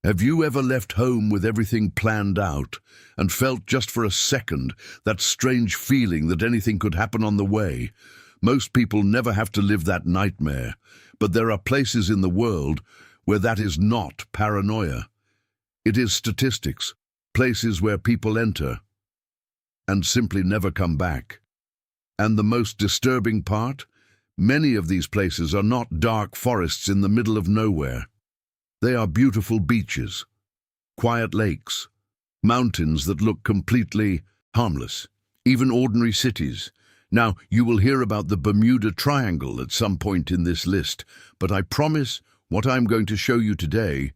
Have you ever left home with everything planned out and felt just for a second that strange feeling that anything could happen on the way? Most people never have to live that nightmare, but there are places in the world where that is not paranoia. It is statistics, places where people enter and simply never come back. And the most disturbing part? Many of these places are not dark forests in the middle of nowhere. They are beautiful beaches, quiet lakes, mountains that look completely harmless, even ordinary cities. Now, you will hear about the Bermuda Triangle at some point in this list, but I promise what I'm going to show you today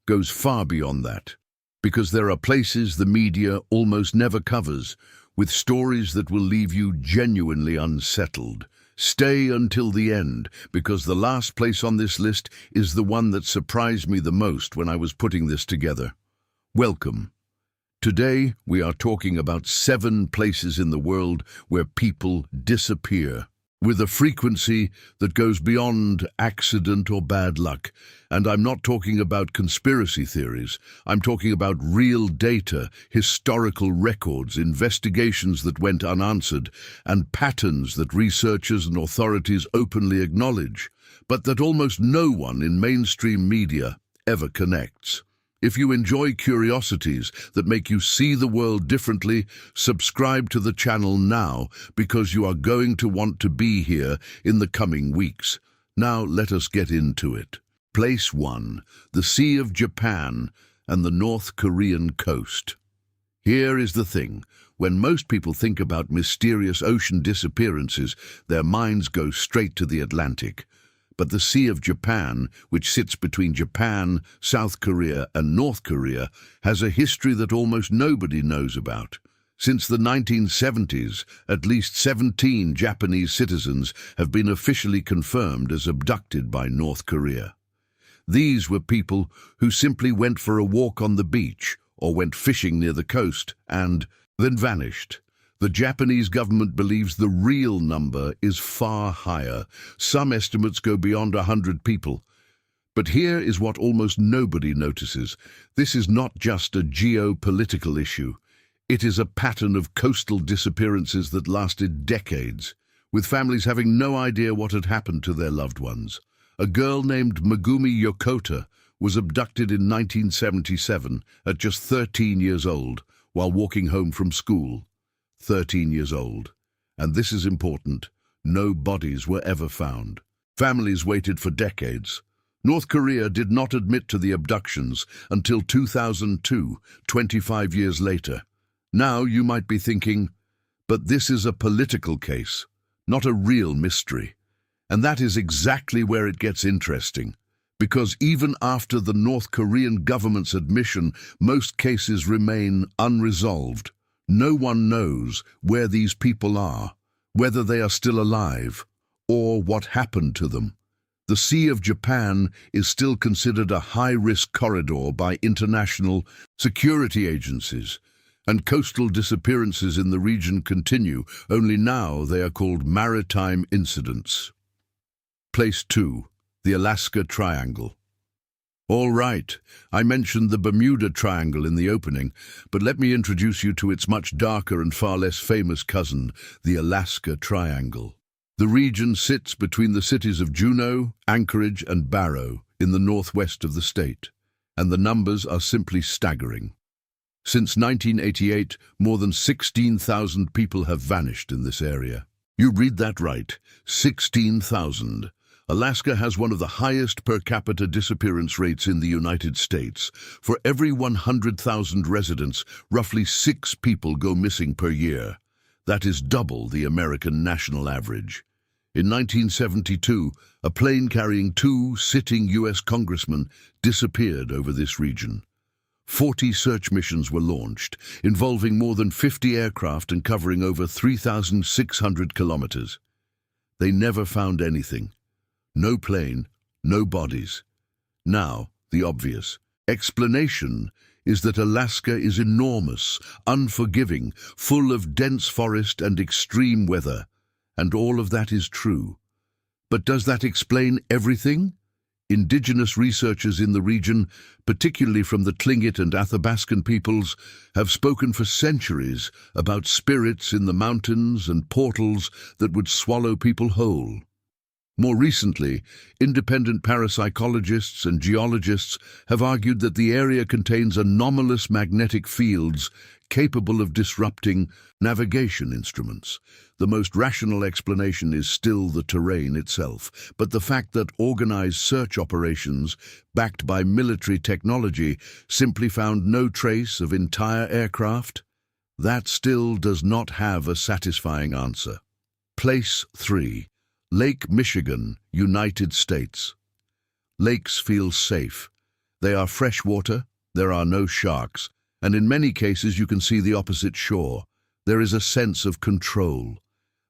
goes far beyond that, because there are places the media almost never covers, with stories that will leave you genuinely unsettled. Stay until the end, because the last place on this list is the one that surprised me the most when I was putting this together. Welcome. Today, we are talking about 7 places in the world where people disappear, with a frequency that goes beyond accident or bad luck. And I'm not talking about conspiracy theories. I'm talking about real data, historical records, investigations that went unanswered, and patterns that researchers and authorities openly acknowledge, but that almost no one in mainstream media ever connects. If you enjoy curiosities that make you see the world differently, subscribe to the channel now, because you are going to want to be here in the coming weeks. Now let us get into it. Place 1, the Sea of Japan and the North Korean coast. Here is the thing. When most people think about mysterious ocean disappearances, their minds go straight to the Atlantic. But the Sea of Japan, which sits between Japan, South Korea and North Korea, has a history that almost nobody knows about. Since the 1970s, at least 17 Japanese citizens have been officially confirmed as abducted by North Korea. These were people who simply went for a walk on the beach or went fishing near the coast and then vanished. The Japanese government believes the real number is far higher. Some estimates go beyond 100 people. But here is what almost nobody notices. This is not just a geopolitical issue. It is a pattern of coastal disappearances that lasted decades, with families having no idea what had happened to their loved ones. A girl named Megumi Yokota was abducted in 1977 at just 13 years old while walking home from school. 13 years old. And this is important. No bodies were ever found. Families waited for decades. North Korea did not admit to the abductions until 2002, 25 years later. Now you might be thinking, but this is a political case, not a real mystery. And that is exactly where it gets interesting. Because even after the North Korean government's admission, most cases remain unresolved. No one knows where these people are, whether they are still alive, or what happened to them. The Sea of Japan is still considered a high-risk corridor by international security agencies, and coastal disappearances in the region continue, only now they are called maritime incidents. Place 2, the Alaska Triangle. All right, I mentioned the Bermuda Triangle in the opening, but let me introduce you to its much darker and far less famous cousin, the Alaska Triangle. The region sits between the cities of Juneau, Anchorage, and Barrow in the northwest of the state, and the numbers are simply staggering. Since 1988, more than 16,000 people have vanished in this area. You read that right, 16,000. Alaska has one of the highest per capita disappearance rates in the United States. For every 100,000 residents, roughly 6 people go missing per year. That is double the American national average. In 1972, a plane carrying 2 sitting U.S. congressmen disappeared over this region. 40 search missions were launched, involving more than 50 aircraft and covering over 3,600 kilometers. They never found anything. No plane, no bodies. Now, the obvious explanation is that Alaska is enormous, unforgiving, full of dense forest and extreme weather, and all of that is true. But does that explain everything? Indigenous researchers in the region, particularly from the Tlingit and Athabascan peoples, have spoken for centuries about spirits in the mountains and portals that would swallow people whole. More recently, independent parapsychologists and geologists have argued that the area contains anomalous magnetic fields capable of disrupting navigation instruments. The most rational explanation is still the terrain itself, but the fact that organized search operations, backed by military technology, simply found no trace of entire aircraft, that still does not have a satisfying answer. Place 3. Lake Michigan, United States. Lakes feel safe. They are freshwater, there are no sharks, and in many cases you can see the opposite shore. There is a sense of control.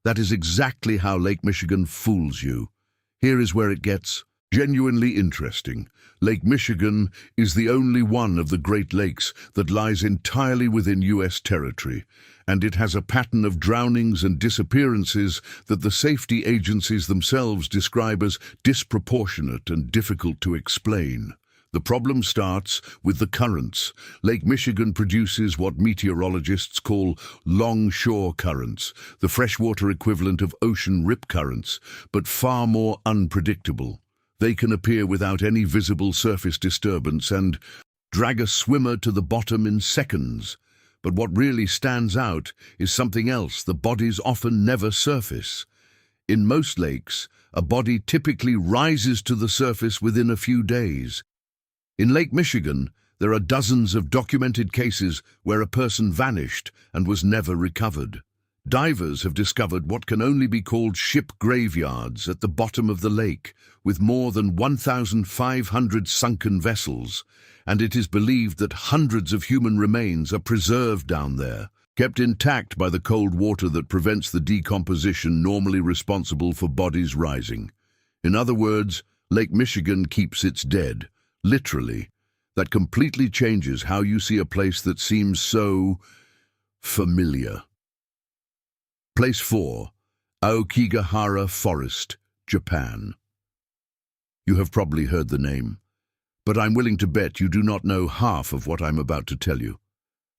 That is exactly how Lake Michigan fools you. Here is where it gets genuinely interesting. Lake Michigan is the only one of the Great Lakes that lies entirely within U.S. territory, and it has a pattern of drownings and disappearances that the safety agencies themselves describe as disproportionate and difficult to explain. The problem starts with the currents. Lake Michigan produces what meteorologists call longshore currents, the freshwater equivalent of ocean rip currents, but far more unpredictable. They can appear without any visible surface disturbance and drag a swimmer to the bottom in seconds. But what really stands out is something else: the bodies often never surface. In most lakes, a body typically rises to the surface within a few days. In Lake Michigan, there are dozens of documented cases where a person vanished and was never recovered. Divers have discovered what can only be called ship graveyards at the bottom of the lake, with more than 1,500 sunken vessels, and it is believed that hundreds of human remains are preserved down there, kept intact by the cold water that prevents the decomposition normally responsible for bodies rising. In other words, Lake Michigan keeps its dead, literally. That completely changes how you see a place that seems so familiar. Place 4. Aokigahara Forest, Japan. You have probably heard the name, but I'm willing to bet you do not know half of what I'm about to tell you.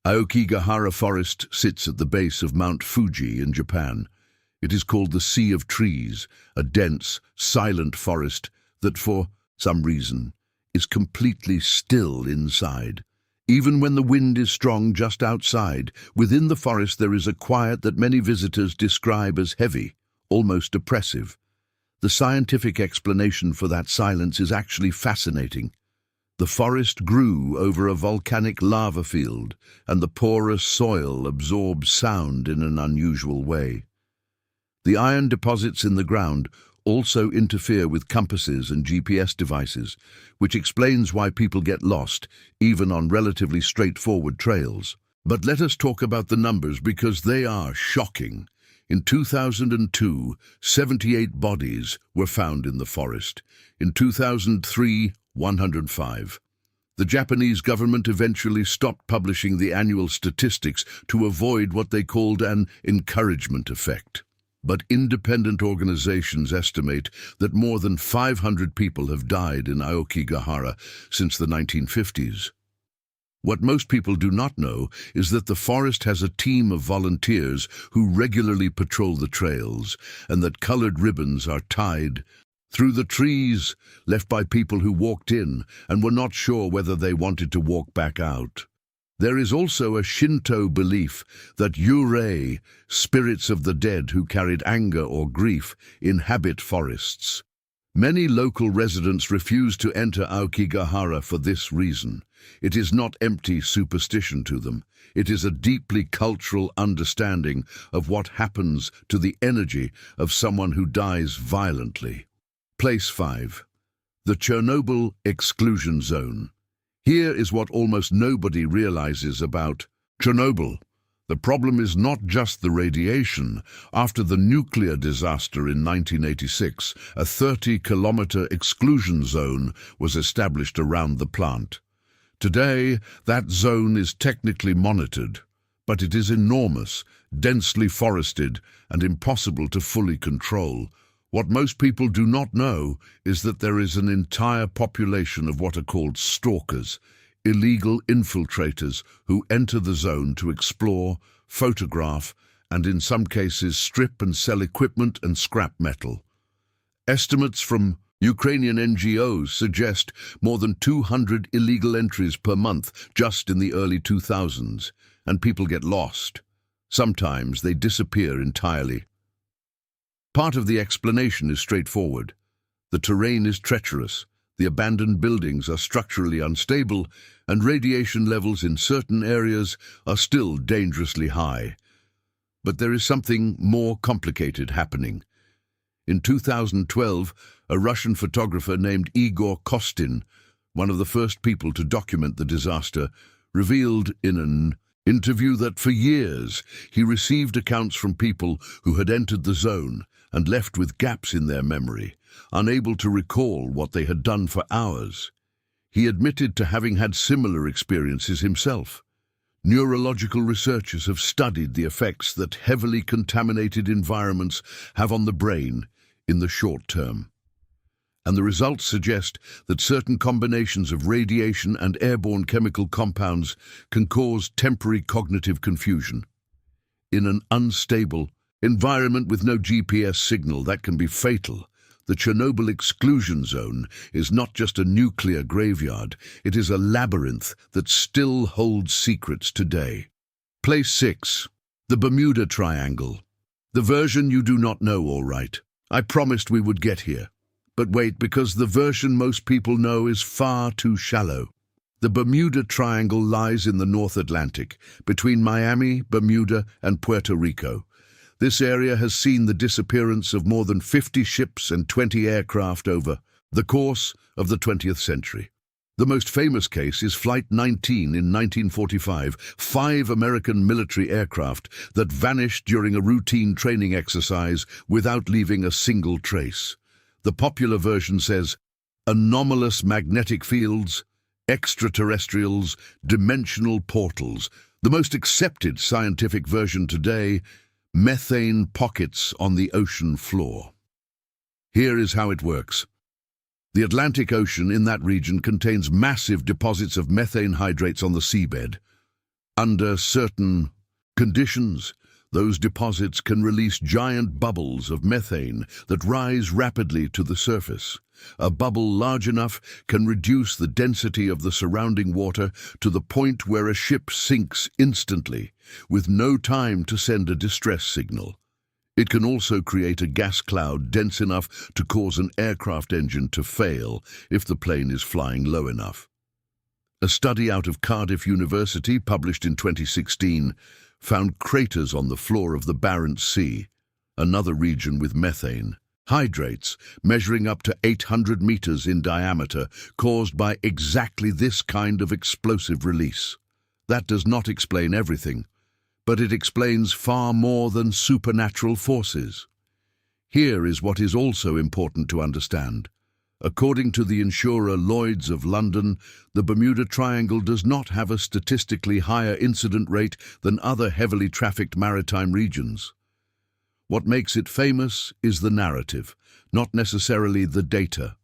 Aokigahara Forest sits at the base of Mount Fuji in Japan. It is called the Sea of Trees, a dense, silent forest that, for some reason, is completely still inside. Even when the wind is strong just outside, within the forest there is a quiet that many visitors describe as heavy, almost oppressive. The scientific explanation for that silence is actually fascinating. The forest grew over a volcanic lava field, and the porous soil absorbs sound in an unusual way. The iron deposits in the ground also interfere with compasses and GPS devices, which explains why people get lost, even on relatively straightforward trails. But let us talk about the numbers, because they are shocking. In 2002, 78 bodies were found in the forest. In 2003, 105. The Japanese government eventually stopped publishing the annual statistics to avoid what they called an encouragement effect. But independent organizations estimate that more than 500 people have died in Aokigahara since the 1950s. What most people do not know is that the forest has a team of volunteers who regularly patrol the trails, and that colored ribbons are tied through the trees, left by people who walked in and were not sure whether they wanted to walk back out. There is also a Shinto belief that yurei, spirits of the dead who carried anger or grief, inhabit forests. Many local residents refuse to enter Aokigahara for this reason. It is not empty superstition to them. It is a deeply cultural understanding of what happens to the energy of someone who dies violently. Place 5. The Chernobyl Exclusion Zone. Here is what almost nobody realizes about Chernobyl. The problem is not just the radiation. After the nuclear disaster in 1986, a 30-kilometer exclusion zone was established around the plant. Today, that zone is technically monitored, but it is enormous, densely forested, and impossible to fully control. What most people do not know is that there is an entire population of what are called stalkers, illegal infiltrators who enter the zone to explore, photograph, and in some cases strip and sell equipment and scrap metal. Estimates from Ukrainian NGOs suggest more than 200 illegal entries per month just in the early 2000s, and people get lost. Sometimes they disappear entirely. Part of the explanation is straightforward. The terrain is treacherous, the abandoned buildings are structurally unstable, and radiation levels in certain areas are still dangerously high. But there is something more complicated happening. In 2012, a Russian photographer named Igor Kostin, one of the first people to document the disaster, revealed in an interview that for years he received accounts from people who had entered the zone and left with gaps in their memory, unable to recall what they had done for hours. He admitted to having had similar experiences himself. Neurological researchers have studied the effects that heavily contaminated environments have on the brain in the short term. And the results suggest that certain combinations of radiation and airborne chemical compounds can cause temporary cognitive confusion. In an unstable environment with no GPS signal, that can be fatal. The Chernobyl exclusion zone is not just a nuclear graveyard, it is a labyrinth that still holds secrets today. Place 6. The Bermuda Triangle. The version you do not know, all right. I promised we would get here. But wait, because the version most people know is far too shallow. The Bermuda Triangle lies in the North Atlantic, between Miami, Bermuda, and Puerto Rico. This area has seen the disappearance of more than 50 ships and 20 aircraft over the course of the 20th century. The most famous case is Flight 19 in 1945, 5 American military aircraft that vanished during a routine training exercise without leaving a single trace. The popular version says, anomalous magnetic fields, extraterrestrials, dimensional portals. The most accepted scientific version today, methane pockets on the ocean floor. Here is how it works. The Atlantic Ocean in that region contains massive deposits of methane hydrates on the seabed. Under certain conditions, those deposits can release giant bubbles of methane that rise rapidly to the surface. A bubble large enough can reduce the density of the surrounding water to the point where a ship sinks instantly, with no time to send a distress signal. It can also create a gas cloud dense enough to cause an aircraft engine to fail if the plane is flying low enough. A study out of Cardiff University, published in 2016, found craters on the floor of the Barents Sea, another region with methane hydrates measuring up to 800 meters in diameter, caused by exactly this kind of explosive release. That does not explain everything, but it explains far more than supernatural forces. Here is what is also important to understand. According to the insurer Lloyd's of London, the Bermuda Triangle does not have a statistically higher incident rate than other heavily trafficked maritime regions. What makes it famous is the narrative, not necessarily the data.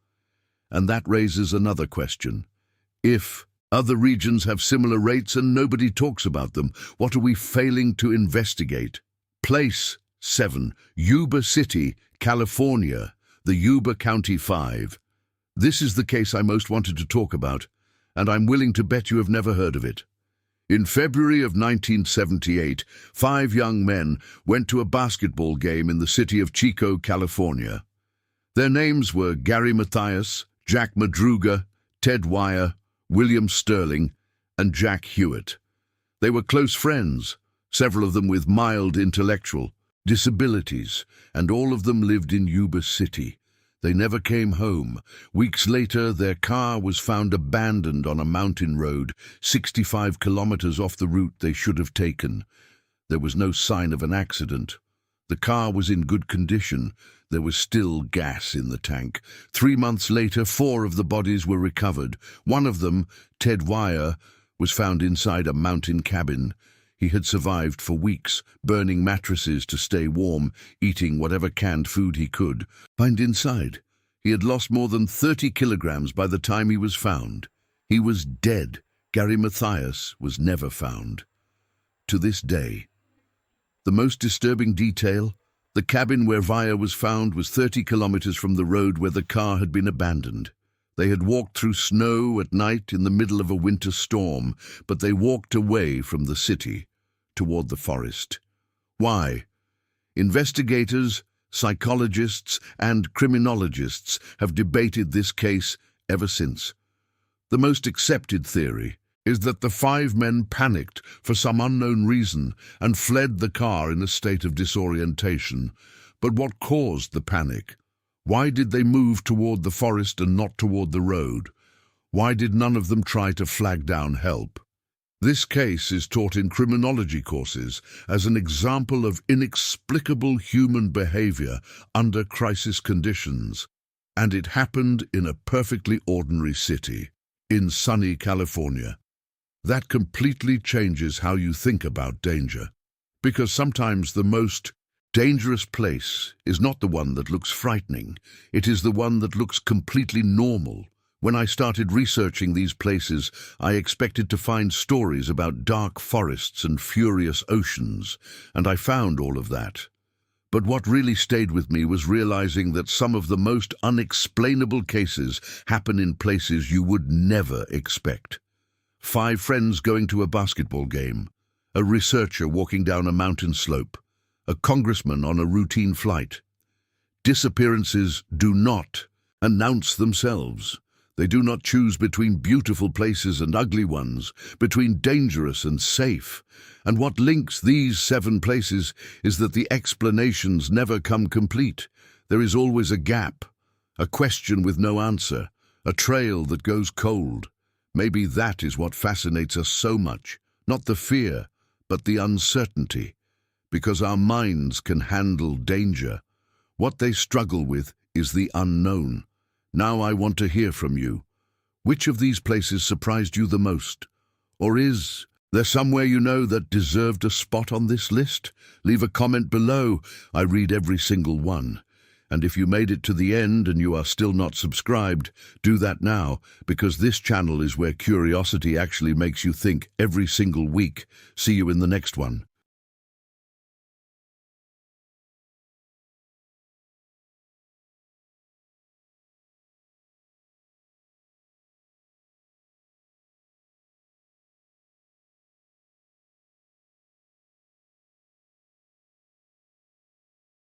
And that raises another question. If other regions have similar rates and nobody talks about them, what are we failing to investigate? Place 7. Yuba City, California, the Yuba County 5. This is the case I most wanted to talk about, and I'm willing to bet you have never heard of it. In February of 1978, 5 young men went to a basketball game in the city of Chico, California. Their names were Gary Mathias, Jack Madruga, Ted Wire, William Sterling, and Jack Hewitt. They were close friends, several of them with mild intellectual disabilities, and all of them lived in Yuba City. They never came home. Weeks later, their car was found abandoned on a mountain road, 65 kilometers off the route they should have taken. There was no sign of an accident. The car was in good condition. There was still gas in the tank. 3 months later, 4 of the bodies were recovered. One of them, Ted Wire, was found inside a mountain cabin. He had survived for weeks, burning mattresses to stay warm, eating whatever canned food he could find inside. He had lost more than 30 kilograms by the time he was found. He was dead. Gary Mathias was never found. To this day. The most disturbing detail: the cabin where Vaya was found was 30 kilometers from the road where the car had been abandoned. They had walked through snow at night in the middle of a winter storm, but they walked away from the city, toward the forest. Why? Investigators, psychologists, and criminologists have debated this case ever since. The most accepted theory is that the 5 men panicked for some unknown reason and fled the car in a state of disorientation. But what caused the panic? Why did they move toward the forest and not toward the road? Why did none of them try to flag down help? This case is taught in criminology courses as an example of inexplicable human behavior under crisis conditions, and it happened in a perfectly ordinary city, in sunny California. That completely changes how you think about danger, because sometimes the most dangerous place is not the one that looks frightening, it is the one that looks completely normal. When I started researching these places, I expected to find stories about dark forests and furious oceans, and I found all of that. But what really stayed with me was realizing that some of the most unexplainable cases happen in places you would never expect. 5 friends going to a basketball game, a researcher walking down a mountain slope, a congressman on a routine flight. Disappearances do not announce themselves. They do not choose between beautiful places and ugly ones, between dangerous and safe. And what links these 7 places is that the explanations never come complete. There is always a gap, a question with no answer, a trail that goes cold. Maybe that is what fascinates us so much, not the fear, but the uncertainty, because our minds can handle danger. What they struggle with is the unknown. Now I want to hear from you. Which of these places surprised you the most? Or is there somewhere you know that deserved a spot on this list? Leave a comment below. I read every single one. And if you made it to the end and you are still not subscribed, do that now, because this channel is where curiosity actually makes you think every single week. See you in the next one.